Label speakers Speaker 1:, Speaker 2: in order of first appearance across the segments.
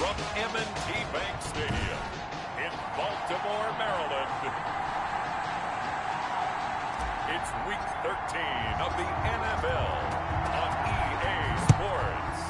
Speaker 1: from M&T Bank Stadium in Baltimore, Maryland. It's Week 13 of the NFL on EA Sports.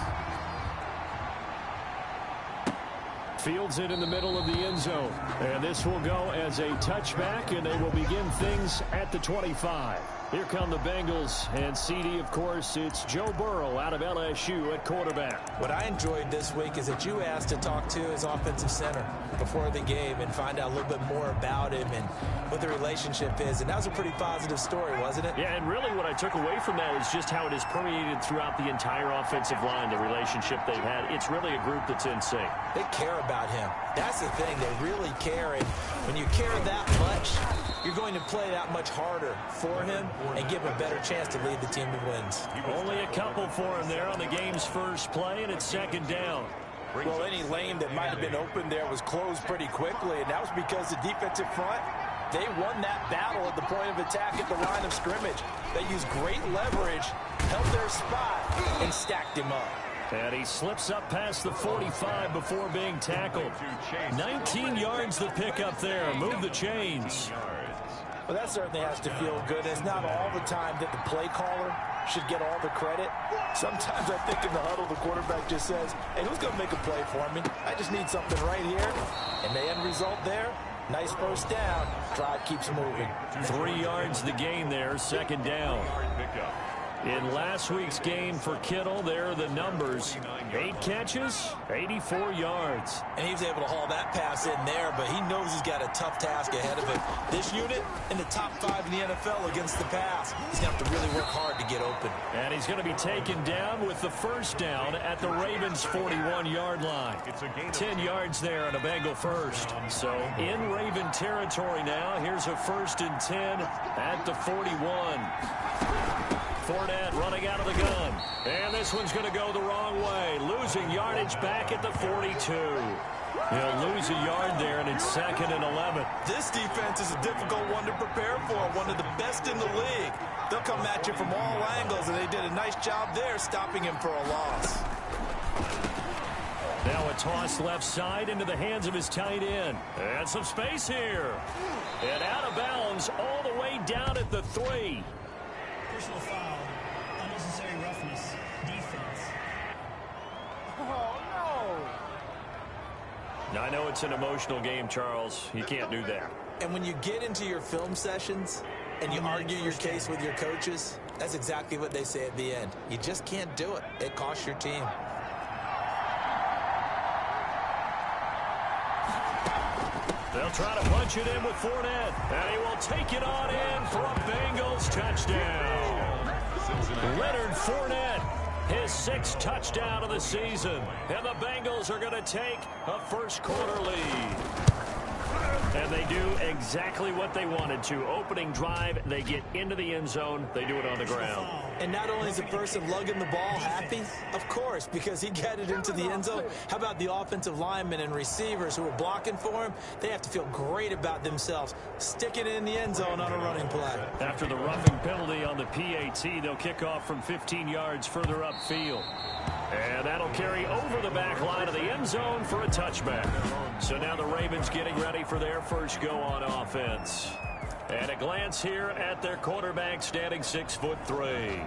Speaker 2: Fields it in the middle of the end zone. And this will go as a touchback, and they will begin things at the 25. Here come the Bengals, and CD, of course, it's Joe Burrow out of LSU at quarterback.
Speaker 3: What I enjoyed this week is that you asked to talk to his offensive center before the game and find out a little bit more about him and what the relationship is. And that was a pretty positive story, wasn't it?
Speaker 2: Yeah, and really what I took away from that is just how it has permeated throughout the entire offensive line, the relationship they've had. It's really a group that's in sync.
Speaker 3: They care about him. That's the thing. They really care. And when you care that much, you're going to play that much harder for him and give him a better chance to lead the team to wins.
Speaker 2: Only a couple for him there on the game's first play, and it's second down.
Speaker 4: Well, any lane that might have been open there was closed pretty quickly, and that was because the defensive front, they won that battle at the point of attack at the line of scrimmage. They used great leverage, held their spot, and stacked him up.
Speaker 2: And he slips up past the 45 before being tackled. 19 yards the pick up there. Move the chains.
Speaker 4: Well, that certainly has to feel good. It's not all the time that the play caller should get all the credit. Sometimes I think in the huddle, the quarterback just says, hey, who's going to make a play for me? I just need something right here. And the end result there, nice first down. Drive keeps moving.
Speaker 2: 3 yards the gain there, second down. In last week's game for Kittle, there are the numbers. 8 catches, 84 yards.
Speaker 3: And he was able to haul that pass in there, but he knows he's got a tough task ahead of him. This unit in the top 5 in the NFL against the pass. He's going to have to really work hard to get open.
Speaker 2: And he's going to be taken down with the first down at the Ravens' 41-yard line. 10 yards there on a Bengal first. So in Raven territory now, here's a 1st and 10 at the 41. Fournette running out of the gun. And this one's going to go the wrong way. Losing yardage back at the 42. He'll lose a yard there, and it's 2nd and 11.
Speaker 3: This defense is a difficult one to prepare for. One of the best in the league. They'll come at you from all angles, and they did a nice job there stopping him for a loss.
Speaker 2: Now a toss left side into the hands of his tight end. And some space here. And out of bounds all the way down at the 3.
Speaker 5: Personal foul, unnecessary roughness, defense.
Speaker 4: Oh, no.
Speaker 2: Now, I know it's an emotional game, Charles. You can't do that.
Speaker 3: And when you get into your film sessions and you argue your case with your coaches, that's exactly what they say at the end. You just can't do it. It costs your team.
Speaker 2: They'll try to punch it in with Fournette. And he will take it on in for a Bengals touchdown. Leonard Fournette, his 6th touchdown of the season. And the Bengals are going to take a first-quarter lead. And they do exactly what they wanted to. Opening drive, they get into the end zone. They do it on the ground.
Speaker 3: And not only is the person lugging the ball happy, of course, because he got it into the end zone. How about the offensive linemen and receivers who are blocking for him? They have to feel great about themselves, sticking it in the end zone on a running play.
Speaker 2: After the roughing penalty on the PAT, they'll kick off from 15 yards further upfield. And that'll carry over the back line of the end zone for a touchback. So now the Ravens getting ready for their first go on offense. And a glance here at their quarterback standing 6'3".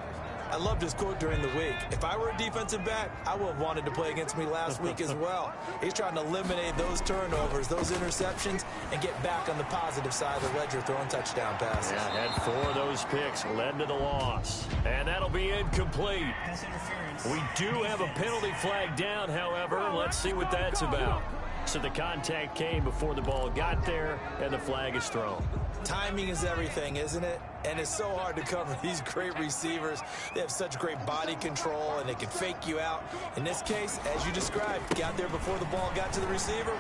Speaker 3: I loved his quote during the week. If I were a defensive back, I would have wanted to play against me last week as well. He's trying to eliminate those turnovers, those interceptions, and get back on the positive side of the ledger throwing touchdown passes.
Speaker 2: Yeah, had 4 of those picks, led to the loss. And that'll be incomplete.
Speaker 5: Pass interference.
Speaker 2: We do have a penalty flag down, however. Let's see what that's about. So the contact came before the ball got there, and the flag is thrown.
Speaker 3: Timing is everything, isn't it? And it's so hard to cover these great receivers. They have such great body control, and they can fake you out. In this case, as you described, got there before the ball got to the receiver.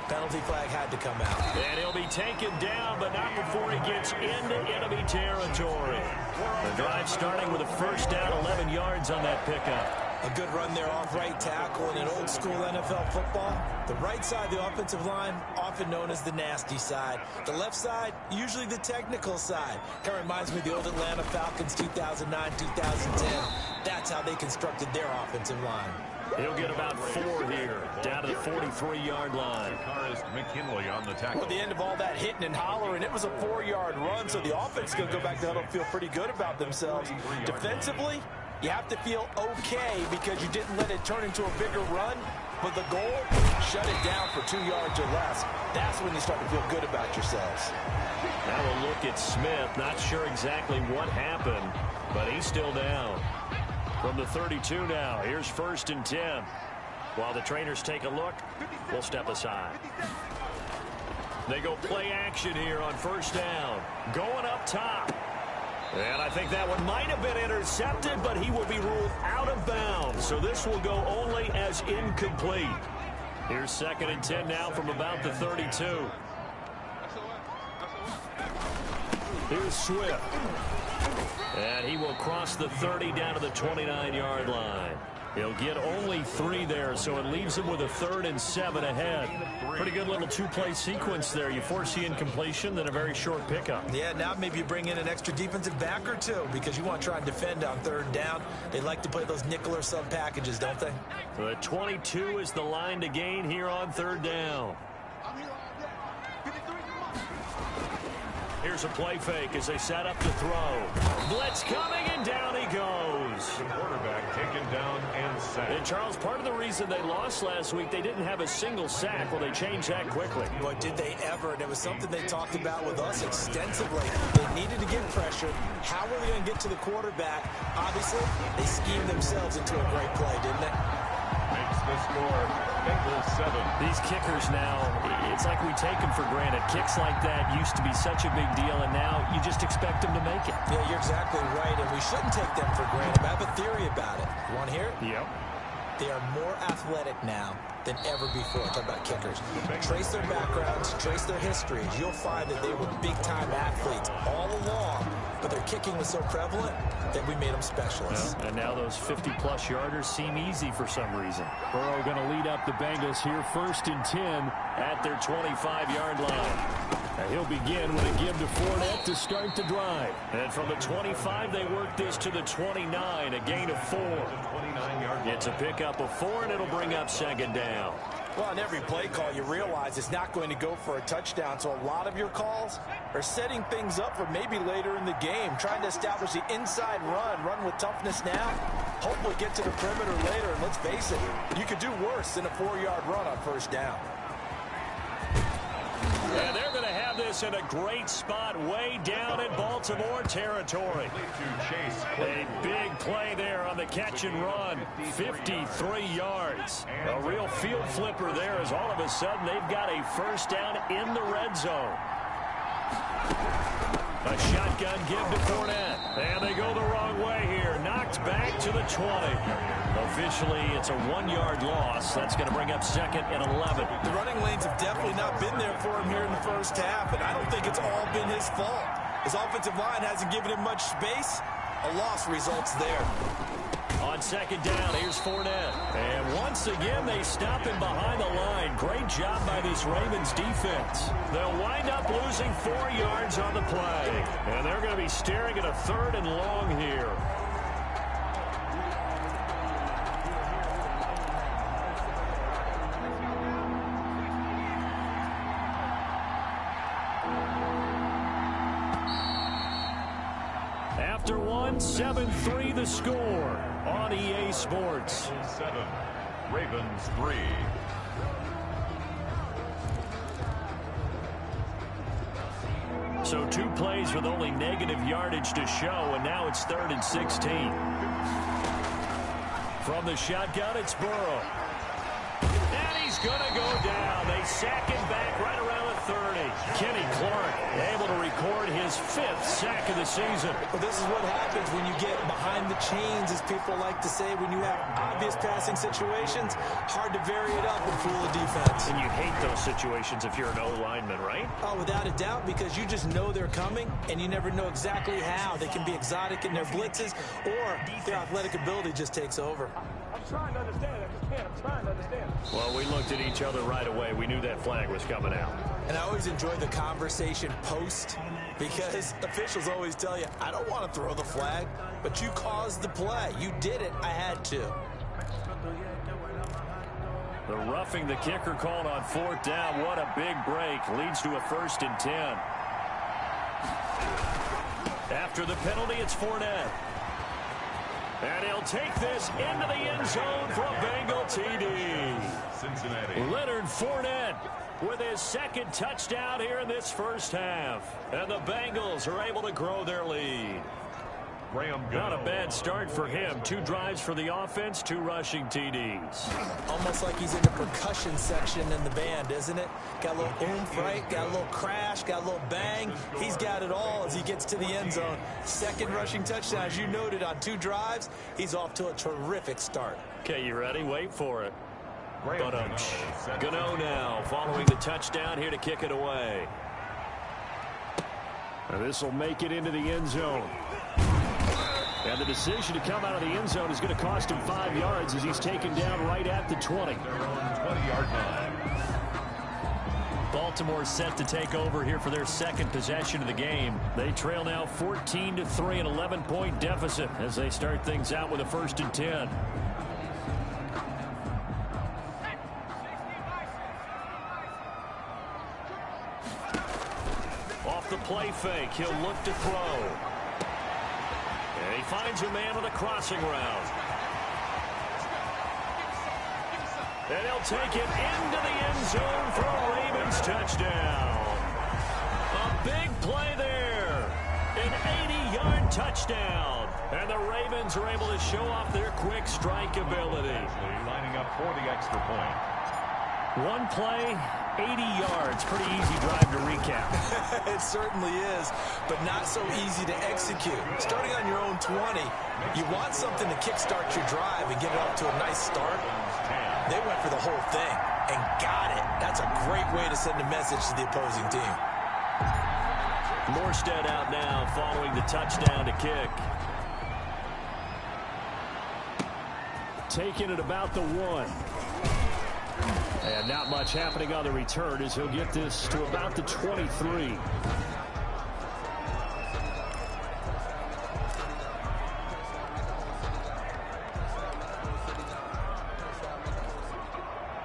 Speaker 3: Penalty flag had to come out.
Speaker 2: And he'll be taken down, but not before he gets into enemy territory. The drive starting with a first down, 11 yards on that pickup.
Speaker 3: A good run there off right tackle in an old-school NFL football. The right side of the offensive line, often known as the nasty side. The left side, usually the technical side. Kind of reminds me of the old Atlanta Falcons 2009-2010. That's how they constructed their offensive line.
Speaker 2: He'll get about 4 here, down to the 43-yard line.
Speaker 1: McKinley on the tackle.
Speaker 4: At the end of all that hitting and hollering, it was a 4-yard run, so the offense is going to go back to huddle and feel pretty good about themselves. Defensively, you have to feel okay because you didn't let it turn into a bigger run, but the goal, shut it down for 2 yards or less. That's when you start to feel good about yourselves.
Speaker 2: Now a look at Smith. Not sure exactly what happened, but he's still down. From the 32 now, here's 1st and 10. While the trainers take a look, we'll step aside. They go play action here on 1st down. Going up top. And I think that one might have been intercepted, but he will be ruled out of bounds. So this will go only as incomplete. Here's 2nd and 10 now from about the 32. Here's Swift. And he will cross the 30 down to the 29-yard line. He'll get only 3 there, so it leaves him with a 3rd and 7 ahead. Pretty good little 2-play sequence there. You force the incompletion, then a very short pickup.
Speaker 3: Yeah, now maybe you bring in an extra defensive back or 2 because you want to try and defend on 3rd down. They like to play those nickel or sub packages, don't they?
Speaker 2: The 22 is the line to gain here on 3rd down. Here's a play fake as they set up to throw. Blitz coming, and down he goes.
Speaker 1: The quarterback taken down and sacked.
Speaker 2: And Charles, part of the reason they lost last week, they didn't have a single sack. Well, they changed that quickly.
Speaker 3: Boy, did they ever. And it was something they talked about with us extensively. They needed to get pressure. How were they going to get to the quarterback? Obviously, they schemed themselves into a great play, didn't they?
Speaker 1: Makes the score. Bengals 7.
Speaker 2: These kickers now, it's like we take them for granted. Kicks like that used to be such a big deal, and now you just expect them to make it.
Speaker 3: Yeah, you're exactly right, and we shouldn't take them for granted. I have a theory about it. You want to hear it?
Speaker 2: Yep.
Speaker 3: They are more athletic now than ever before. Talk about kickers. Trace their backgrounds, trace their histories. You'll find that they were big-time athletes all along, but their kicking was so prevalent that we made them specialists.
Speaker 2: And now those 50-plus yarders seem easy for some reason. Burrow going to lead up the Bengals here, 1st and 10 at their 25-yard line. Now he'll begin with a give to Fournette to start the drive. And from the 25, they work this to the 29, a gain of 4. It's a pickup of 4, and it'll bring up 2nd down.
Speaker 4: Well, on every play call, you realize it's not going to go for a touchdown, so a lot of your calls are setting things up for maybe later in the game, trying to establish the inside run with toughness now, hopefully get to the perimeter later, and let's face it, you could do worse than a 4-yard run on 1st down.
Speaker 2: And they're going to have this in a great spot way down in Baltimore territory. A big play there on the catch and run. 53 yards. A real field flipper there as all of a sudden they've got a 1st down in the red zone. A shotgun give to Fournette. And they go the wrong way here. Knocked back to the 20. Officially, it's a 1-yard loss. That's going to bring up 2nd and 11.
Speaker 3: The running lanes have definitely not been there for him here in the 1st half, and I don't think it's all been his fault. His offensive line hasn't given him much space. A loss results there.
Speaker 2: On 2nd down, here's Fournette. And once again, they stop him behind the line. Great job by this Ravens defense. They'll wind up losing 4 yards on the play. And they're going to be staring at a 3rd and long here. After 7-3 the score on EA Sports.
Speaker 1: 7, Ravens 3.
Speaker 2: So 2 plays with only negative yardage to show, and now it's 3rd and 16. From the shotgun, it's Burrow. And he's going to go down. They sack him back right around the 30. Kenny Clark able to record his 5th sack of the season.
Speaker 3: Well, this is what happens when you get behind the chains, as people like to say. When you have obvious passing situations, hard to vary it up and fool the defense.
Speaker 2: And you hate those situations if you're an O-lineman, right?
Speaker 3: Oh, without a doubt, because you just know they're coming, and you never know exactly how. They can be exotic in their blitzes, or their athletic ability just takes over.
Speaker 4: I'm trying to understand. I just can't. I'm trying to understand.
Speaker 2: Well, we looked at each other right away. We knew that flag was coming out.
Speaker 3: And I always enjoy the conversation post, because officials always tell you, I don't want to throw the flag, but you caused the play. You did it. I had to.
Speaker 2: The roughing the kicker called on 4th down. What a big break. Leads to a 1st and 10. After the penalty, it's Fournette. And he'll take this into the end zone for a Bengal TD.
Speaker 1: Cincinnati.
Speaker 2: Leonard Fournette with his 2nd touchdown here in this first half. And the Bengals are able to grow their lead. Not a bad start for him. 2 drives for the offense, 2 rushing TDs.
Speaker 3: Almost like he's in the percussion section in the band, isn't it? Got a little oomph, right? Got a little crash, got a little bang. He's got it all as he gets to the end zone. 2nd rushing touchdown, as you noted, on 2 drives. He's off to a terrific start.
Speaker 2: Okay, you ready? Wait for it. Gano now following the touchdown here to kick it away. This will make it into the end zone. And the decision to come out of the end zone is going to cost him 5 yards as he's taken down right at the 20.
Speaker 1: 20-yard line.
Speaker 2: Baltimore set to take over here for their 2nd possession of the game. They trail now 14-3, an 11-point deficit as they start things out with a 1st and 10. Off the play fake, he'll look to throw. And he finds a man on the crossing route. And he'll take it into the end zone for a Ravens touchdown. A big play there. An 80-yard touchdown. And the Ravens are able to show off their quick strike ability.
Speaker 1: Lining up for the extra point.
Speaker 2: 1 play, 80 yards. Pretty easy drive to recap.
Speaker 3: It certainly is, but not so easy to execute. Starting on your own 20, you want something to kickstart your drive and get it off to a nice start. They went for the whole thing and got it. That's a great way to send a message to the opposing team.
Speaker 2: Morstead out now following the touchdown to kick. Taking it about the 1. And not much happening on the return as he'll get this to about the 23.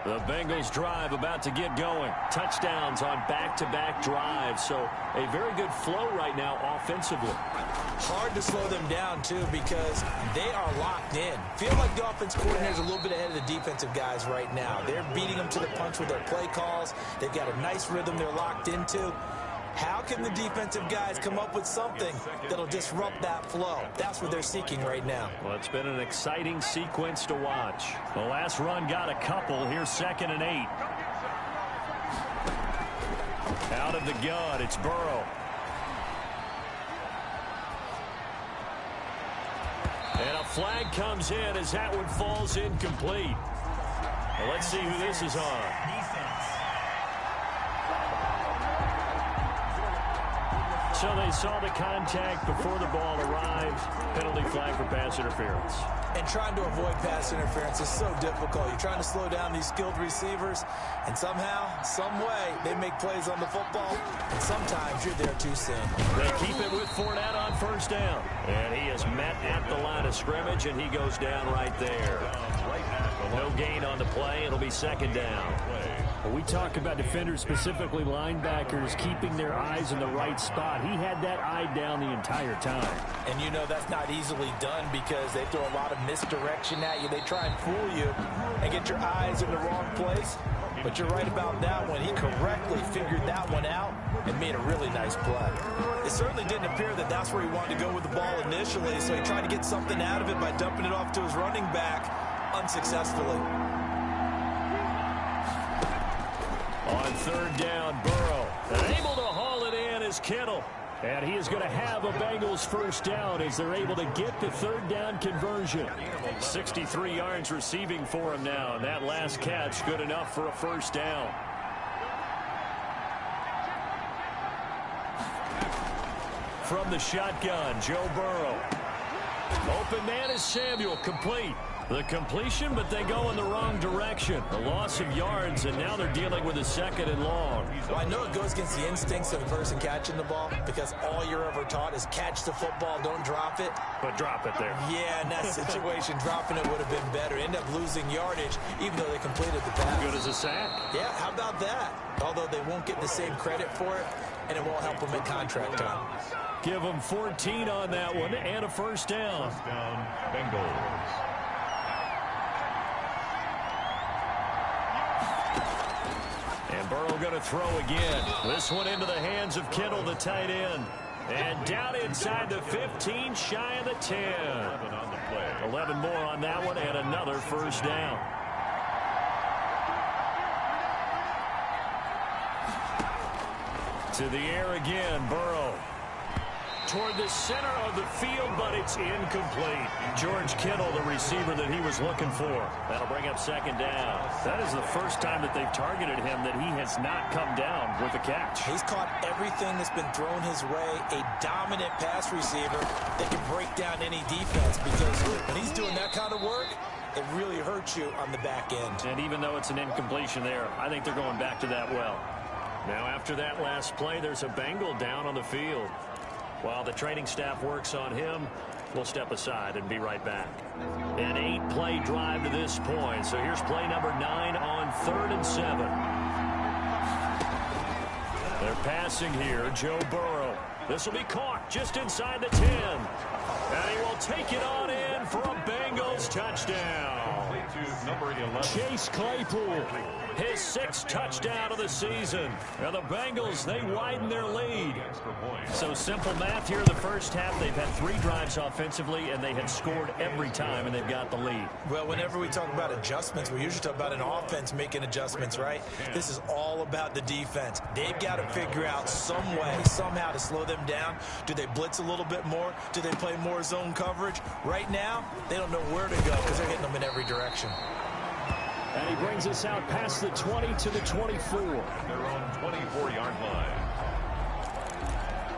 Speaker 2: The Bengals drive about to get going. Touchdowns on back-to-back drives. So a very good flow right now offensively.
Speaker 3: Hard to slow them down, too, because they are locked in. Feel like the offense coordinator is a little bit ahead of the defensive guys right now. They're beating them to the punch with their play calls. They've got a nice rhythm they're locked into. How can the defensive guys come up with something that'll disrupt that flow? That's what they're seeking right now.
Speaker 2: Well, it's been an exciting sequence to watch. The last run got a couple. Here's 2nd and 8. Out of the gun, it's Burrow. And a flag comes in as that one falls incomplete. Well, let's see who this is on. So they saw the contact before the ball arrived. Penalty flag for pass interference.
Speaker 3: And trying to avoid pass interference is so difficult. You're trying to slow down these skilled receivers, and somehow, some way, they make plays on the football, and sometimes you're there too soon.
Speaker 2: They keep it with Fournette on 1st down. And he is met at the line of scrimmage, and he goes down right there. No gain on the play. It'll be 2nd down.
Speaker 6: Well, we talk about defenders, specifically linebackers, keeping their eyes in the right spot. He had that eye down the entire time.
Speaker 4: And you know that's not easily done because they throw a lot of misdirection at you. They try and fool you and get your eyes in the wrong place. But you're right about that one. He correctly figured that one out and made a really nice play.
Speaker 3: It certainly didn't appear that that's where he wanted to go with the ball initially, so he tried to get something out of it by dumping it off to his running back unsuccessfully.
Speaker 2: On 3rd down, Burrow. And able to haul it in is Kittle. And he is going to have a Bengals 1st down as they're able to get the 3rd down conversion. 63 yards receiving for him now. And that last catch good enough for a 1st down. From the shotgun, Joe Burrow. Open man is Samuel, complete. The completion, but they go in the wrong direction. A loss of yards, and now they're dealing with a 2nd and long.
Speaker 3: Well, I know it goes against the instincts of the person catching the ball because all you're ever taught is catch the football, don't drop it.
Speaker 2: But drop it there.
Speaker 3: Yeah, in that situation, dropping it would have been better. End up losing yardage, even though they completed the pass.
Speaker 2: Good as a sack.
Speaker 3: Yeah, how about that? Although they won't get the same credit for it, and it won't help them at contract time.
Speaker 2: Give them 14 on that one and a 1st down.
Speaker 1: First down, Bengals.
Speaker 2: And Burrow going to throw again. This one into the hands of Kittle, the tight end. And down inside the 15, shy of the 10.
Speaker 1: 11 on the play.
Speaker 2: 11 more on that one and another 1st down. To the air again, Burrow. Toward the center of the field, but it's incomplete. George Kittle, the receiver that he was looking for. That'll bring up 2nd down. That is the first time that they've targeted him that he has not come down with a catch.
Speaker 3: He's caught everything that's been thrown his way. A dominant pass receiver that can break down any defense because when he's doing that kind of work, it really hurts you on the back end.
Speaker 2: And even though it's an incompletion there, I think they're going back to that well. Now after that last play, there's a Bengal down on the field. While the training staff works on him, we'll step aside and be right back. An 8-play drive to this point. So here's play number 9 on 3rd and 7. They're passing here. Joe Burrow. This will be caught just inside the 10. And he will take it on in for a Bengals touchdown.
Speaker 1: To number 11.
Speaker 2: Chase Claypool. His 6th touchdown of the season. Now the Bengals, they widen their lead. So simple math here in the first half. They've had 3 drives offensively, and they have scored every time, and they've got the lead.
Speaker 3: Well, whenever we talk about adjustments, we usually talk about an offense making adjustments, right? This is all about the defense. They've got to figure out some way, somehow to slow them down. Do they blitz a little bit more? Do they play more zone coverage? Right now, they don't know where to go because they're hitting them in every direction.
Speaker 6: And he brings us out past the 20 to the 24.
Speaker 1: Their own 24-yard line.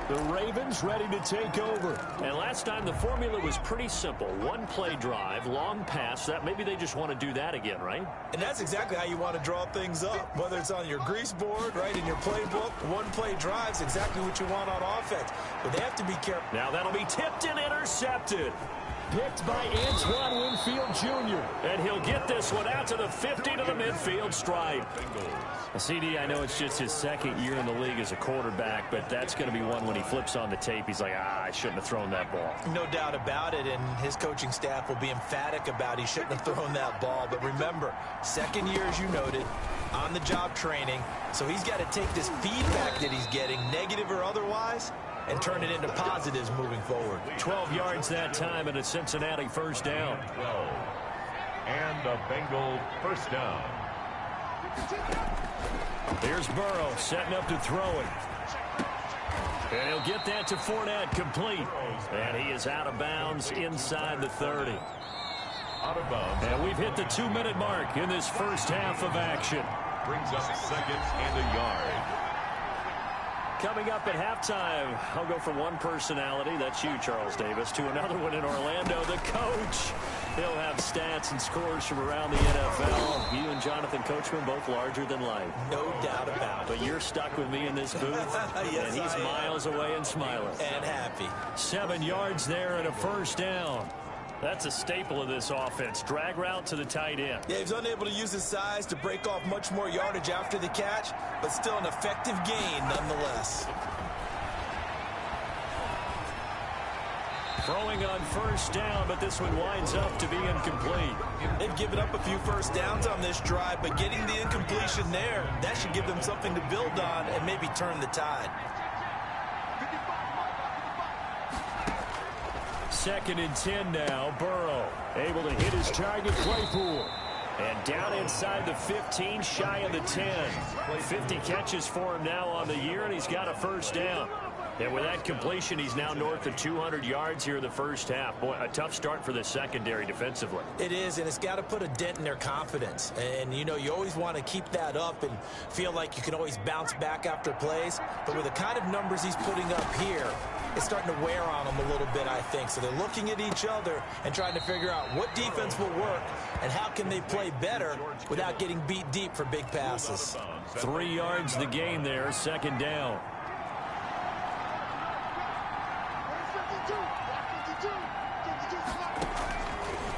Speaker 6: The Ravens ready to take over.
Speaker 2: And last time the formula was pretty simple. 1-play drive, long pass. That maybe they just want to do that again, right?
Speaker 3: And that's exactly how you want to draw things up. Whether it's on your grease board, right, in your playbook, 1-play drive's exactly what you want on offense. But they have to be careful.
Speaker 2: Now that'll be tipped and intercepted.
Speaker 6: Picked by Antoine Winfield Jr.
Speaker 2: And he'll get this one out to the 50 to the midfield stripe. CD, I know it's just his 2nd year in the league as a quarterback, but that's going to be one when he flips on the tape. He's like, I shouldn't have thrown that ball.
Speaker 3: No doubt about it, and his coaching staff will be emphatic about he shouldn't have thrown that ball. But remember, 2nd year, as you noted, on-the-job training, so he's got to take this feedback that he's getting, negative or otherwise, and turn it into positives moving forward.
Speaker 2: 12 yards that time and a Cincinnati 1st down.
Speaker 1: 12. And a Bengal 1st down.
Speaker 2: Here's Burrow setting up to throw it. And he'll get that to Fournette complete. And he is out of bounds inside the 30.
Speaker 1: Out of bounds.
Speaker 2: And we've hit the 2-minute mark in this first half of action.
Speaker 1: Brings up 2nd and a yard.
Speaker 2: Coming up at halftime, I'll go from one personality, that's you, Charles Davis, to another one in Orlando, the coach. He'll have stats and scores from around the NFL. You and Jonathan Coachman, both larger than life.
Speaker 3: No doubt about it.
Speaker 2: But you're stuck with me in this booth,
Speaker 3: Yes,
Speaker 2: and he's miles away and smiling.
Speaker 3: And happy.
Speaker 2: 7 yards there and a 1st down. That's a staple of this offense. Drag route to the tight end.
Speaker 3: Yeah, he's unable to use his size to break off much more yardage after the catch, but still an effective gain nonetheless.
Speaker 2: Throwing on 1st down, but this one winds up to be incomplete.
Speaker 3: They've given up a few 1st downs on this drive, but getting the incompletion there, that should give them something to build on and maybe turn the tide.
Speaker 2: 2nd and 10 now. Burrow able to hit his target, Claypool. And down inside the 15, shy of the 10. 50 catches for him now on the year, and he's got a 1st down. And with that completion, he's now north of 200 yards here in the first half. Boy, a tough start for the secondary defensively.
Speaker 3: It is, and it's got to put a dent in their confidence. And, you know, you always want to keep that up and feel like you can always bounce back after plays. But with the kind of numbers he's putting up here, is starting to wear on them a little bit, I think. So they're looking at each other and trying to figure out what defense will work and how can they play better without getting beat deep for big passes.
Speaker 2: 3 yards the gain there, second down.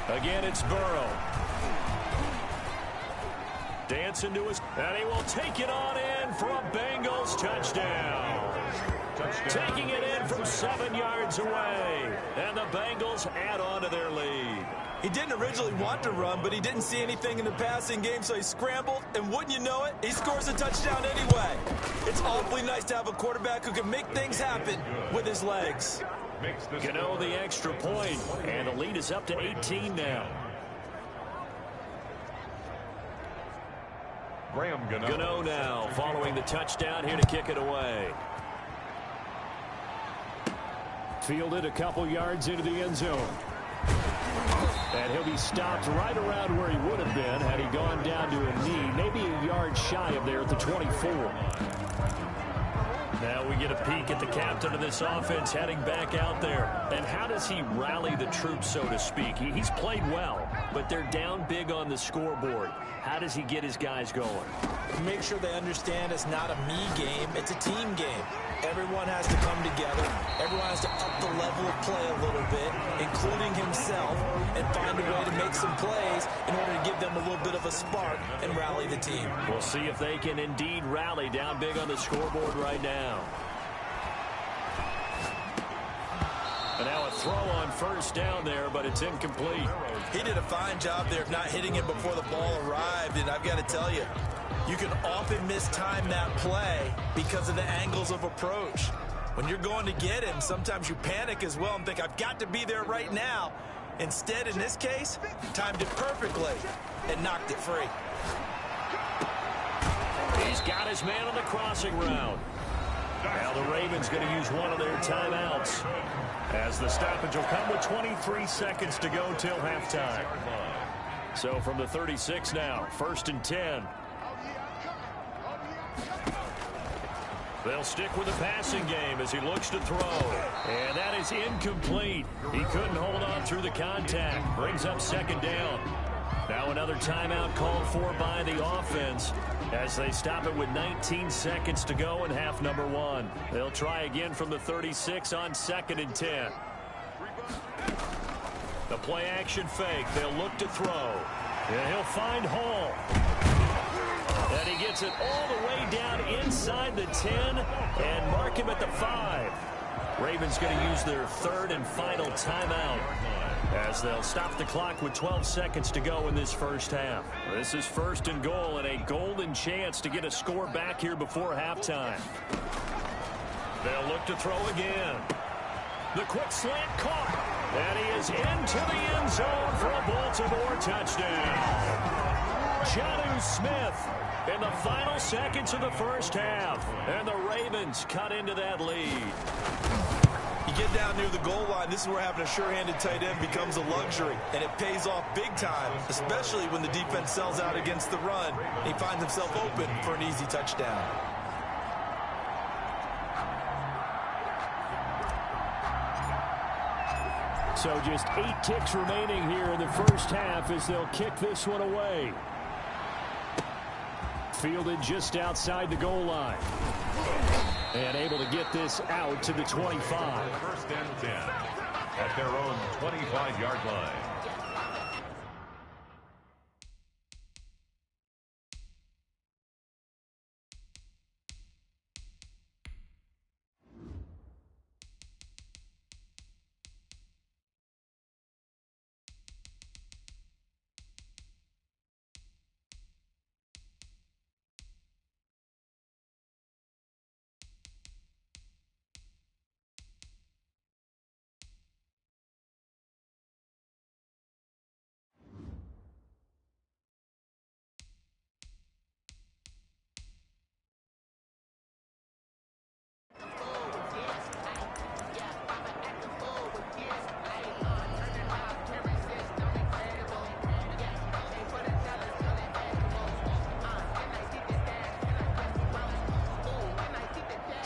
Speaker 2: Again, it's Burrow. Dancing to his, and he will take it on in for a Bengals touchdown. Taking it in from 7 yards away, and the Bengals add on to their lead.
Speaker 3: He didn't originally want to run, but he didn't see anything in the passing game, so he scrambled, and wouldn't you know it, he scores a touchdown anyway. It's awfully nice to have a quarterback who can make things happen with his legs.
Speaker 2: Gano the extra point, and the lead is up to 18 now. Gano now following the touchdown here to kick it away.
Speaker 6: Fielded a couple yards into the end zone. And he'll be stopped right around where he would have been had he gone down to a knee, maybe a yard shy of there at the 24.
Speaker 2: Now we get a peek at the captain of this offense heading back out there. And how does he rally the troops, so to speak? He's played well, but they're down big on the scoreboard. How does he get his guys going?
Speaker 3: Make sure they understand it's not a me game, it's a team game. Everyone has to come together. Everyone has to up the level of play a little bit, including himself, and find a way to make some plays in order to give them a little bit of a spark and rally the team.
Speaker 2: We'll see if they can indeed rally down big on the scoreboard right now. And now a throw on first down there, but it's incomplete.
Speaker 3: He did a fine job there of not hitting him before the ball arrived, and I've got to tell you, you can often mistime that play because of the angles of approach. When you're going to get him, sometimes you panic as well and think, I've got to be there right now. Instead, in this case, timed it perfectly and knocked it free.
Speaker 2: He's got his man on the crossing route. Now the Ravens going to use one of their timeouts, as the stoppage will come with 23 seconds to go till halftime. So from the 36 now, 1st and 10. They'll stick with the passing game as he looks to throw. And that is incomplete. He couldn't hold on through the contact. Brings up second down. Now another timeout called for by the offense as they stop it with 19 seconds to go in half number 1. They'll try again from the 36 on 2nd and 10. The play action fake. They'll look to throw. And he'll find Hall. And he gets it all the way down inside the 10 and mark him at the 5. Ravens going to use their 3rd and final timeout as they'll stop the clock with 12 seconds to go in this first half. This is 1st and goal and a golden chance to get a score back here before halftime. They'll look to throw again. The quick slant caught. And he is into the end zone for a Baltimore touchdown. Jonnu Smith in the final seconds of the first half. And the Ravens cut into that lead.
Speaker 3: You get down near the goal line, this is where having a sure-handed tight end becomes a luxury, and it pays off big time, especially when the defense sells out against the run. He finds himself open for an easy touchdown.
Speaker 6: So just 8 ticks remaining here in the first half as they'll kick this one away. Fielded just outside the goal line. And able to get this out to the 25.
Speaker 1: 1st and 10 at their own 25-yard line.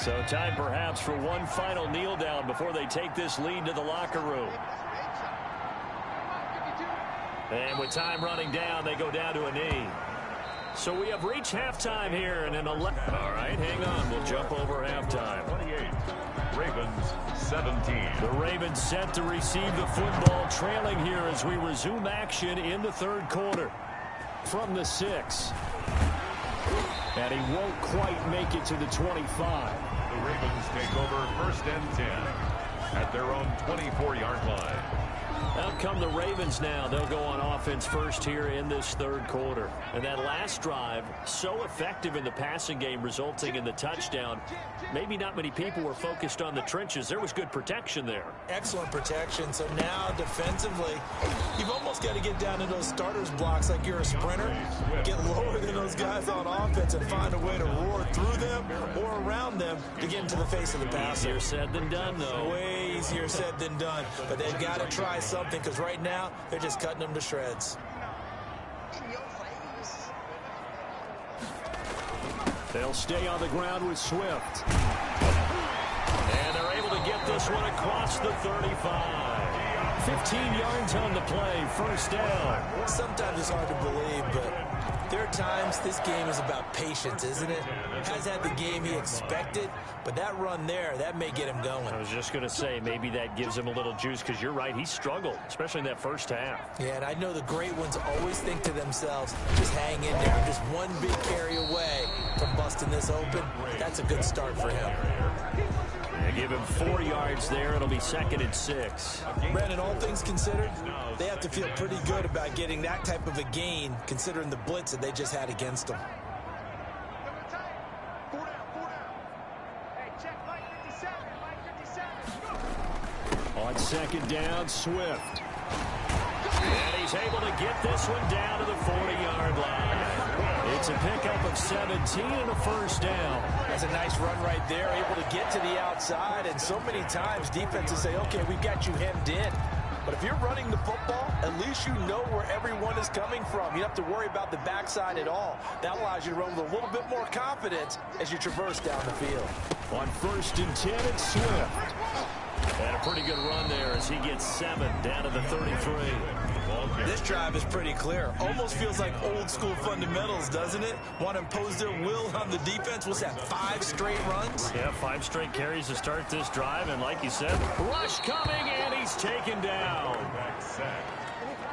Speaker 2: So time perhaps for one final kneel down before they take this lead to the locker room. And with time running down, they go down to a knee. So we have reached halftime here in an 11. All right, hang on. We'll jump over halftime.
Speaker 1: 28, Ravens 17.
Speaker 2: The Ravens set to receive the football, trailing here as we resume action in the third quarter. From the 6. And he won't quite make it to the 25.
Speaker 1: The Ravens take over 1st and 10 at their own 24-yard line.
Speaker 2: Out come the Ravens now. They'll go on offense first here in this third quarter. And that last drive, so effective in the passing game, resulting in the touchdown. Maybe not many people were focused on the trenches. There was good protection there.
Speaker 3: Excellent protection. So now defensively, you've almost got to get down to those starters blocks like you're a sprinter. Get lower than those guys on offense and find a way to roar through them or around them to get into the face of the passer.
Speaker 2: Easier said than done, though.
Speaker 3: Way easier said than done. But they've got to try something, because right now they're just cutting them to shreds.
Speaker 6: They'll stay on the ground with Swift.
Speaker 2: And they're able to get this one across the 35. 15 yards on the play, first down.
Speaker 3: Sometimes it's hard to believe, but there are times this game is about patience, isn't it? Has had the game he expected, but that run there, that may get him going.
Speaker 2: I was just going to say, maybe that gives him a little juice, because you're right, he struggled, especially in that first half.
Speaker 3: Yeah, and I know the great ones always think to themselves, just hang in there. I'm just one big carry away from busting this open. That's a good start for him.
Speaker 2: They give him 4 yards there. It'll be 2nd and 6.
Speaker 3: Brandon, all things considered, they have to feel pretty good about getting that type of a gain, considering the blitz that they just had against them.
Speaker 6: On 2nd down, Swift.
Speaker 2: And he's able to get this one down to the 40-yard line. It's a pickup of 17 and a first down.
Speaker 4: That's a nice run right there, able to get to the outside. And so many times defenses say, okay, we've got you hemmed in. But if you're running the football, at least you know where everyone is coming from. You don't have to worry about the backside at all. That allows you to run with a little bit more confidence as you traverse down the field.
Speaker 6: On 1st and 10, it's Swift.
Speaker 2: And a pretty good run there as he gets 7 down to the 33.
Speaker 3: This drive is pretty clear. Almost feels like old school fundamentals, doesn't it? Want to impose their will on the defense. What's that, 5 straight runs?
Speaker 2: Yeah, 5 straight carries to start this drive. And like you said, rush coming, and he's taken down.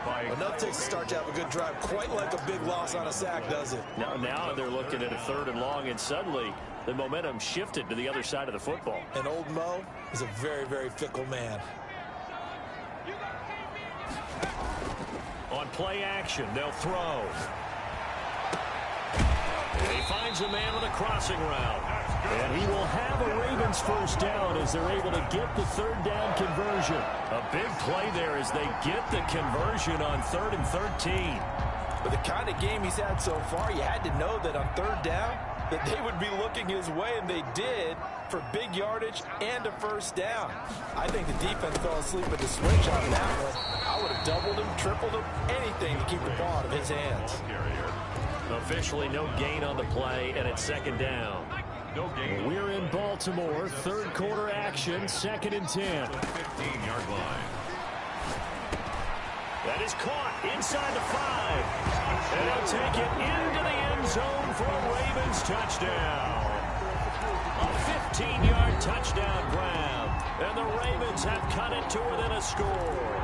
Speaker 3: Well, nothing takes a start to have a good drive. Quite like a big loss on a sack, does it?
Speaker 2: Now they're looking at a 3rd and long, and suddenly the momentum shifted to the other side of the football.
Speaker 3: And old Mo is a very, very fickle man.
Speaker 2: On play action, they'll throw. And he finds a man with a crossing route.
Speaker 6: And he will have a Ravens first down as they're able to get the 3rd down conversion.
Speaker 2: A big play there as they get the conversion on 3rd and 13.
Speaker 4: With the kind of game he's had so far, you had to know that on 3rd down, that they would be looking his way, and they did, for big yardage and a first down. I think the defense fell asleep at the switch on that one. I would have doubled him, tripled him, anything to keep the ball out of his hands.
Speaker 2: Officially no gain on the play, and it's 2nd down.
Speaker 1: No gain.
Speaker 6: We're in Baltimore, 3rd quarter action, 2nd and 10.
Speaker 1: 15-yard line.
Speaker 2: That is caught inside the 5. And they'll take it into the end zone for a Ravens touchdown. A 15-yard touchdown grab. And the Ravens have cut it to within a score.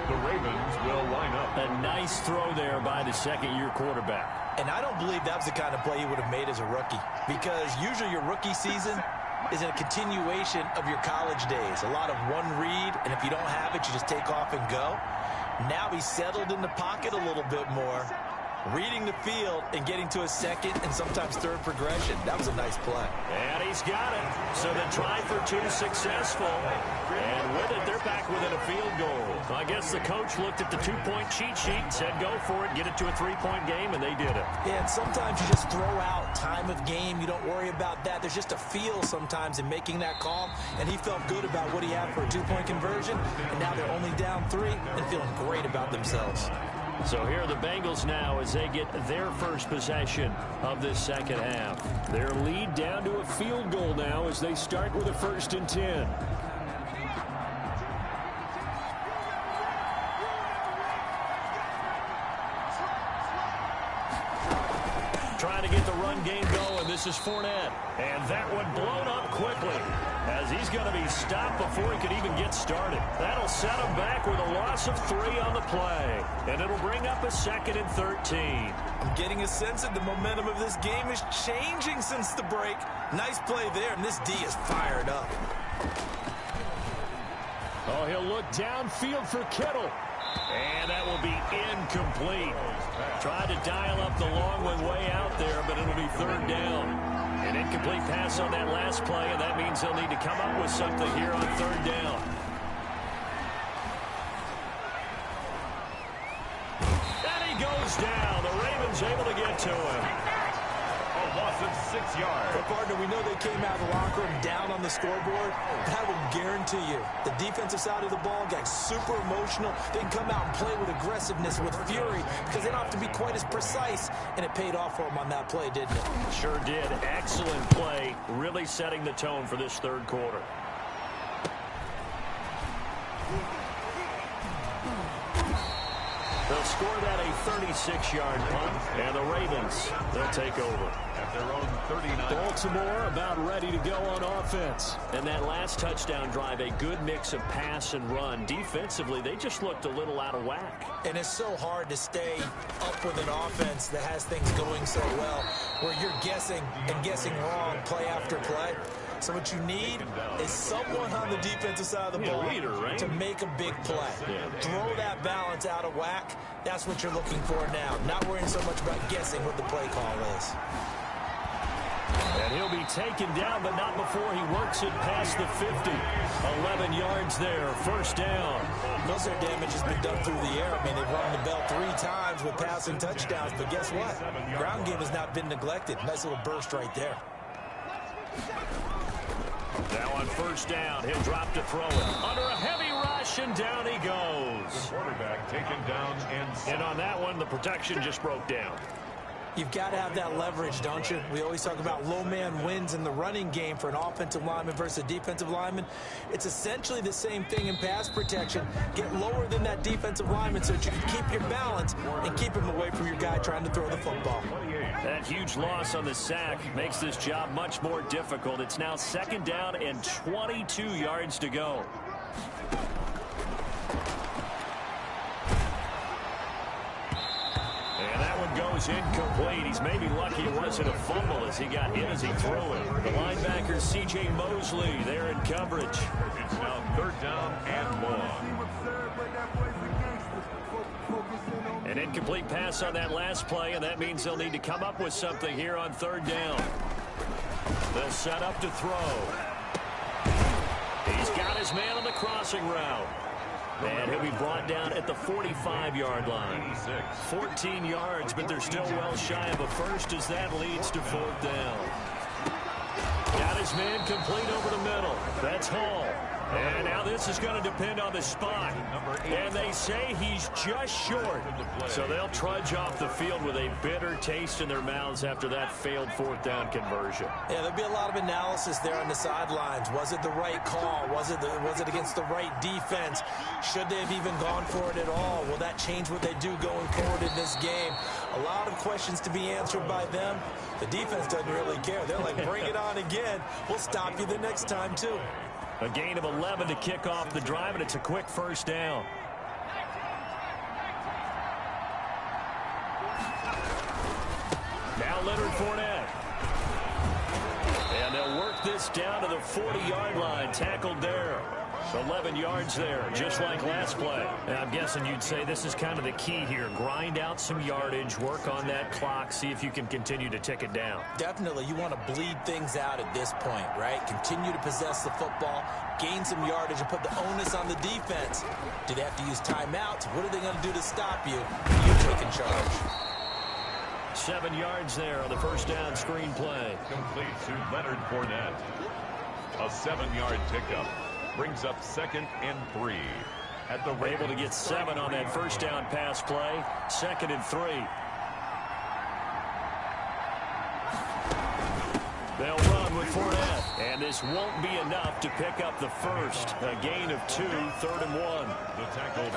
Speaker 1: The Ravens will line up.
Speaker 2: A nice throw there by the 2nd-year quarterback.
Speaker 3: And I don't believe that was the kind of play he would have made as a rookie, because usually your rookie season is a continuation of your college days. A lot of one read, and if you don't have it, you just take off and go. Now he's settled in the pocket a little bit more, reading the field and getting to a 2nd and sometimes 3rd progression. That was a nice play.
Speaker 2: And he's got it. So the try for 2 successful. And with it, they're back within a field goal. I guess the coach looked at the 2-point cheat sheet, said go for it, get it to a 3-point game, and they did it.
Speaker 3: Yeah, and sometimes you just throw out time of game. You don't worry about that. There's just a feel sometimes in making that call, and he felt good about what he had for a 2-point conversion, and now they're only down 3 and feeling great about themselves.
Speaker 2: So here are the Bengals now as they get their first possession of this second half. Their lead down to a field goal now as they start with a 1st and 10. Trying to get the run game going. This is Fournette. And that one blown up quickly as he's going to be stopped before he could even get started. That'll set him back with a loss of 3 on the play. And it'll bring up a 2nd and 13.
Speaker 3: I'm getting a sense that the momentum of this game is changing since the break. Nice play there, and this D is fired up.
Speaker 6: Oh, he'll look downfield for Kittle.
Speaker 2: And that will be incomplete. Tried to dial up the long one way out there, but it'll be 3rd down. An incomplete pass on that last play, and that means they'll need to come up with something here on 3rd down. And he goes down. The Ravens able to get to him.
Speaker 1: A loss of 6 yards.
Speaker 3: But, partner, we know they came out of the locker room down on the scoreboard. That will guarantee you the defensive side of the ball got super emotional. They can come out and play with aggressiveness, with fury, because they don't have to be quite as precise. And it paid off for them on that play, didn't it?
Speaker 2: Sure did. Excellent play, really setting the tone for this 3rd quarter. They'll score that a 36-yard punt, and the Ravens, they'll take over.
Speaker 1: At their own 39.
Speaker 6: Baltimore about ready to go on offense.
Speaker 2: And that last touchdown drive, a good mix of pass and run. Defensively, they just looked a little out of whack.
Speaker 3: And it's so hard to stay up with an offense that has things going so well, where you're guessing and guessing wrong play after play. So what you need is someone on the defensive side of the ball
Speaker 2: leader, right?
Speaker 3: to make a big play. Throw that balance out of whack. That's what you're looking for now. Not worrying so much about guessing what the play call is.
Speaker 2: And he'll be taken down, but not before he works it past the 50. 11 yards there, 1st down.
Speaker 3: Most of their damage has been done through the air. I mean, they've rung the bell 3 times with passing touchdowns, but guess what? Ground game has not been neglected. Nice little burst right there.
Speaker 2: Now on 1st down, he'll drop to throw it. Under a heavy rush, and down he goes.
Speaker 1: The quarterback taken down
Speaker 2: And on that one, the protection just broke down.
Speaker 3: You've got to have that leverage, don't you? We always talk about low man wins in the running game for an offensive lineman versus a defensive lineman. It's essentially the same thing in pass protection. Get lower than that defensive lineman so that you can keep your balance and keep him away from your guy trying to throw the football.
Speaker 2: That huge loss on the sack makes this job much more difficult. It's now 2nd down and 22 yards to go. And that one goes incomplete. He's maybe lucky it wasn't a fumble as he got hit as he threw it. The linebacker, C.J. Mosley, there in coverage.
Speaker 1: It's now 3rd down and long.
Speaker 2: An incomplete pass on that last play, and that means they'll need to come up with something here on 3rd down. They'll set up to throw. He's got his man on the crossing route. And he'll be brought down at the 45-yard line. 14 yards, but they're still well shy of a 1st as that leads to 4th down. Got his man complete over the middle. That's Hall. And now this is going to depend on the spot. And they say he's just short. So they'll trudge off the field with a bitter taste in their mouths after that failed 4th down conversion.
Speaker 3: Yeah, there'll be a lot of analysis there on the sidelines. Was it the right call? Was it against the right defense? Should they have even gone for it at all? Will that change what they do going forward in this game? A lot of questions to be answered by them. The defense doesn't really care. They're like, bring it on again. We'll stop you the next time, too.
Speaker 2: A gain of 11 to kick off the drive, and it's a quick 1st down. Now Leonard Fournette. And they'll work this down to the 40-yard line. Tackled there. 11 yards there, just like last play. And I'm guessing you'd say this is kind of the key here. Grind out some yardage, work on that clock, see if you can continue to tick it down.
Speaker 3: Definitely, you want to bleed things out at this point, right? Continue to possess the football, gain some yardage, and put the onus on the defense. Do they have to use timeouts? What are they going to do to stop you? You're taking charge.
Speaker 2: 7 yards there on the 1st down screen play.
Speaker 1: Complete to Leonard Fournette. A 7-yard pickup. Brings up 2nd and 3. at the
Speaker 2: Able to get 7 on that first down pass play. 2nd and 3. They'll run with Fournette, and this won't be enough to pick up the first. A gain of 2, 3rd and 1.
Speaker 3: All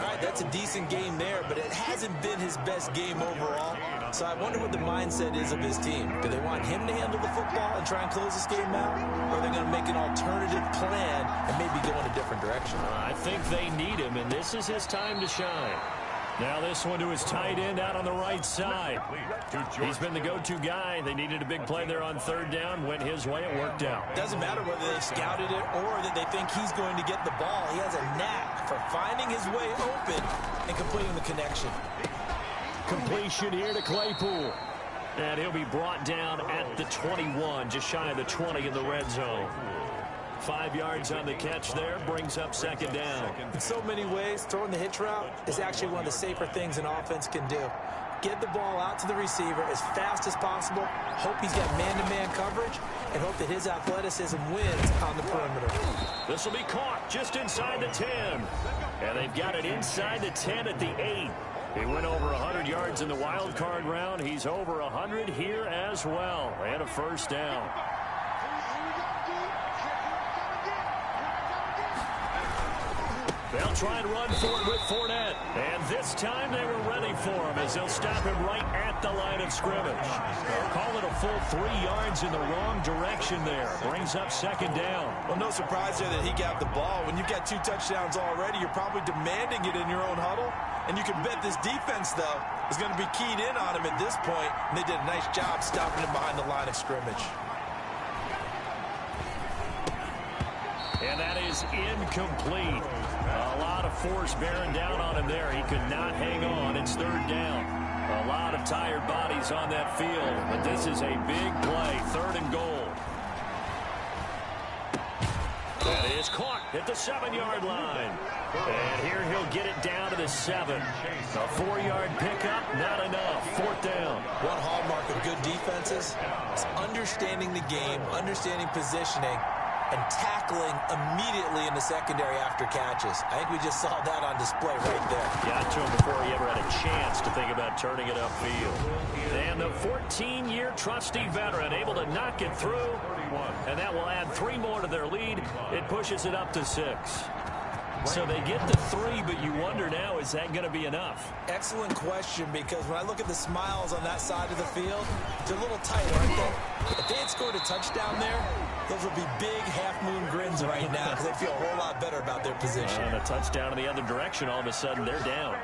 Speaker 3: right, that's a decent game there, but it hasn't been his best game overall. So I wonder what the mindset is of his team. Do they want him to handle the football and try and close this game out? Or are they going to make an alternative plan and maybe go in a different direction?
Speaker 2: I think they need him, and this is his time to shine. Now this one to his tight end out on the right side. He's been the go-to guy. They needed a big play there on 3rd down. Went his way. It worked out.
Speaker 3: Doesn't matter whether they scouted it or that they think he's going to get the ball. He has a knack for finding his way open and completing the connection.
Speaker 2: Completion here to Claypool. And he'll be brought down at the 21, just shy of the 20 in the red zone. 5 yards on the catch there, brings up 2nd down.
Speaker 3: In so many ways, throwing the hitch route is actually one of the safer things an offense can do. Get the ball out to the receiver as fast as possible, hope he's got man-to-man coverage, and hope that his athleticism wins on the perimeter.
Speaker 2: This will be caught just inside the 10. And they've got it inside the 10 at the 8. He went over 100 yards in the wild card round. He's over 100 here as well. And a first down. They'll try and run for it with Fournette. And this time they were ready for him as they'll stop him right at the line of scrimmage. Call it a full 3 yards in the wrong direction there. Brings up 2nd down.
Speaker 3: Well, no surprise there that he got the ball. When you've got 2 touchdowns already, you're probably demanding it in your own huddle. And you can bet this defense, though, is going to be keyed in on him at this point. And they did a nice job stopping him behind the line of scrimmage.
Speaker 2: And that is incomplete. A lot of force bearing down on him there. He could not hang on. It's 3rd down. A lot of tired bodies on that field. But this is a big play. 3rd and goal. That is caught at the 7-yard line. And here he'll get it down to the 7. A 4-yard pickup, not enough. 4th down.
Speaker 3: One hallmark of good defenses is understanding the game, understanding positioning, and tackling immediately in the secondary after catches. I think we just saw that on display right there.
Speaker 2: Got to him before he ever had a chance to think about turning it upfield. And the 14-year trusty veteran able to knock it through, and that will add 3 more to their lead. It pushes it up to 6. So they get the 3, but you wonder now, is that going to be enough?
Speaker 3: Excellent question, because when I look at the smiles on that side of the field, they're a little tight, aren't they? If they had scored a touchdown there, those would be big half-moon grins right now because they feel a whole lot better about their position.
Speaker 2: And a touchdown in the other direction, all of a sudden they're down.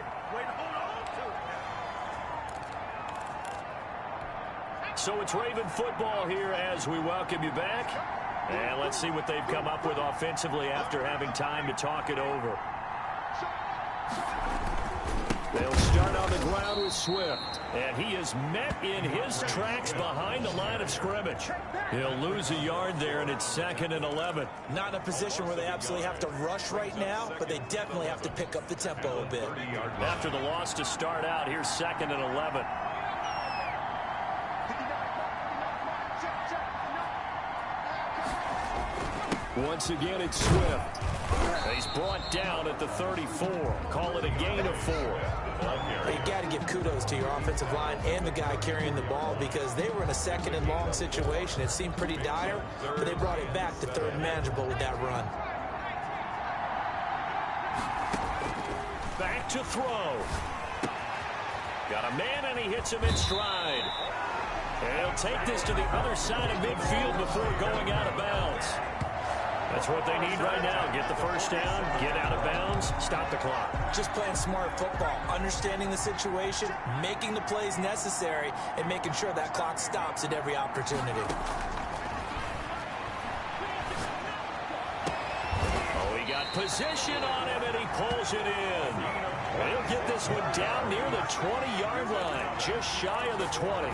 Speaker 2: So it's Raven football here as we welcome you back. And let's see what they've come up with offensively after having time to talk it over. They'll start on the ground with Swift. And he is met in his tracks behind the line of scrimmage. He'll lose a yard there, and it's 2nd and 11.
Speaker 3: Not in a position where they absolutely have to rush right now, but they definitely have to pick up the tempo a bit.
Speaker 2: After the loss to start out, here's 2nd and 11. Once again, it's Swift. He's brought down at the 34. Call it a gain of 4.
Speaker 3: You got to give kudos to your offensive line and the guy carrying the ball because they were in a 2nd and long situation. It seemed pretty dire, but they brought it back to 3rd and manageable with that run.
Speaker 2: Back to throw. Got a man, and he hits him in stride. And he'll take this to the other side of midfield before going out of bounds. That's what they need right now. Get the first down, get out of bounds, stop the clock.
Speaker 3: Just playing smart football, understanding the situation, making the plays necessary, and making sure that clock stops at every opportunity.
Speaker 2: Oh, he got position on him, and he pulls it in. He'll get this one down near the 20-yard line, just shy of the 20.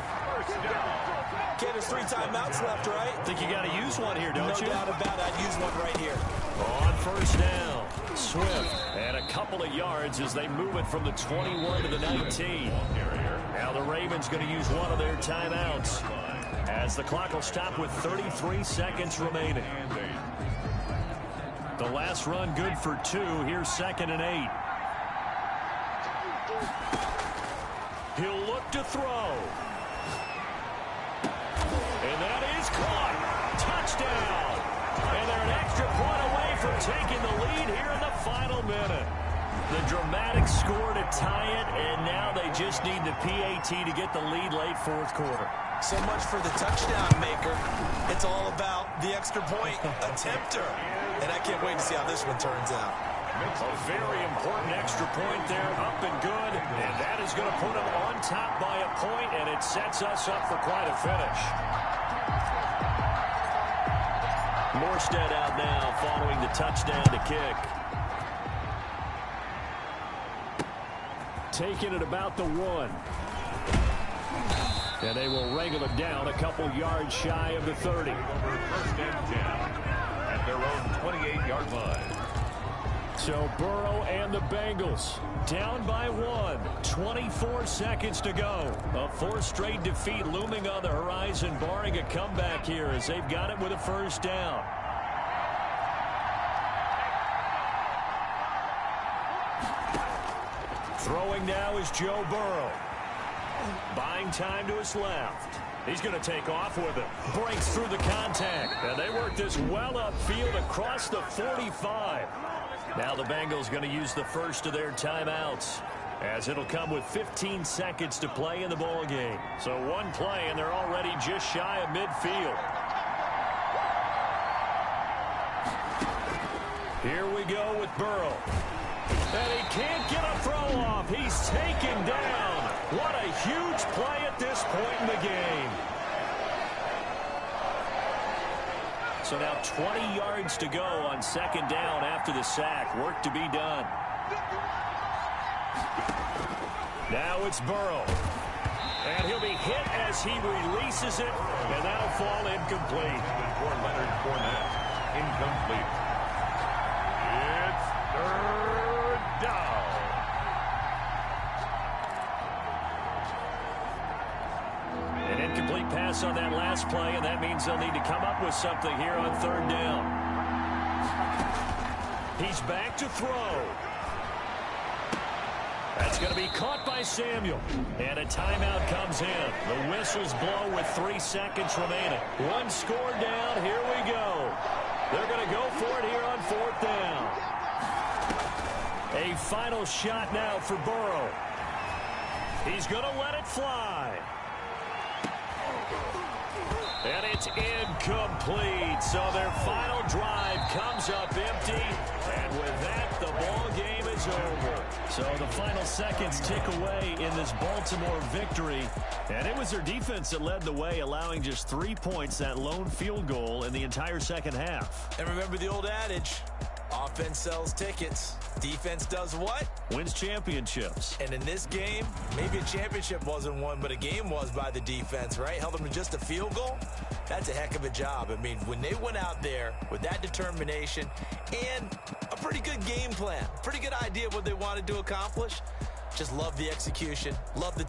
Speaker 3: Okay, there's 3 timeouts left, right?
Speaker 2: Think you got to use one here, don't you?
Speaker 3: No doubt about it. I'd use one right here.
Speaker 2: On first down, Swift, and a couple of yards as they move it from the 21 to the 19. Now the Ravens going to use one of their timeouts as the clock will stop with 33 seconds remaining. The last run good for 2. Here's 2nd and 8. He'll look to throw. And that is caught. Touchdown. And they're an extra point away from taking the lead here in the final minute. The dramatic score to tie it, and now they just need the PAT to get the lead late fourth quarter.
Speaker 3: So much for the touchdown maker. It's all about the extra point attempter. And I can't wait to see how this one turns out.
Speaker 2: A very important extra point there, up and good. And that is going to put them on top by a point, and it sets us up for quite a finish. Morstead out now following the touchdown to kick.
Speaker 6: Taking it about the 1. And they will wrangle it down a couple yards shy of the 30.
Speaker 1: Over 1st and 10 at their own 28-yard line.
Speaker 6: So Burrow and the Bengals
Speaker 2: Down by 1. 24 seconds to go. A 4th straight defeat looming on the horizon, barring a comeback here as they've got it with a 1st down. Throwing now is Joe Burrow. Buying time to his left. He's going to take off with it. Breaks through the contact. And they work this well upfield across the 45. Now the Bengals going to use the first of their timeouts, as it'll come with 15 seconds to play in the ball game. So one play, and they're already just shy of midfield. Here we go with Burrow. And he can't get a throw off. He's taken down. What a huge play at this point in the game. So now 20 yards to go on 2nd down after the sack. Work to be done. Now it's Burrow. And he'll be hit as he releases it. And that'll fall incomplete.
Speaker 1: For Leonard Fournette. Incomplete. It's 3rd down.
Speaker 2: An incomplete pass on that last play, and that means they'll need to come up with something here on 3rd down. He's back to throw. That's going to be caught by Samuel. And a timeout comes in. The whistles blow with 3 seconds remaining. One score down. Here we go. They're going to go for it here on 4th down. A final shot now for Burrow. He's going to let it fly. And it's incomplete. So their final drive comes up empty. And with that, the ball game is over. So the final seconds tick away in this Baltimore victory. And it was their defense that led the way, allowing just 3 points, that lone field goal in the entire second half.
Speaker 3: And remember the old adage, offense sells tickets. Defense does what?
Speaker 2: Wins championships.
Speaker 3: And in this game, maybe a championship wasn't won, but a game was by the defense, right? Held them to just a field goal. That's a heck of a job. I mean, when they went out there with that determination and a pretty good game plan, pretty good idea of what they wanted to accomplish, just love the execution, love the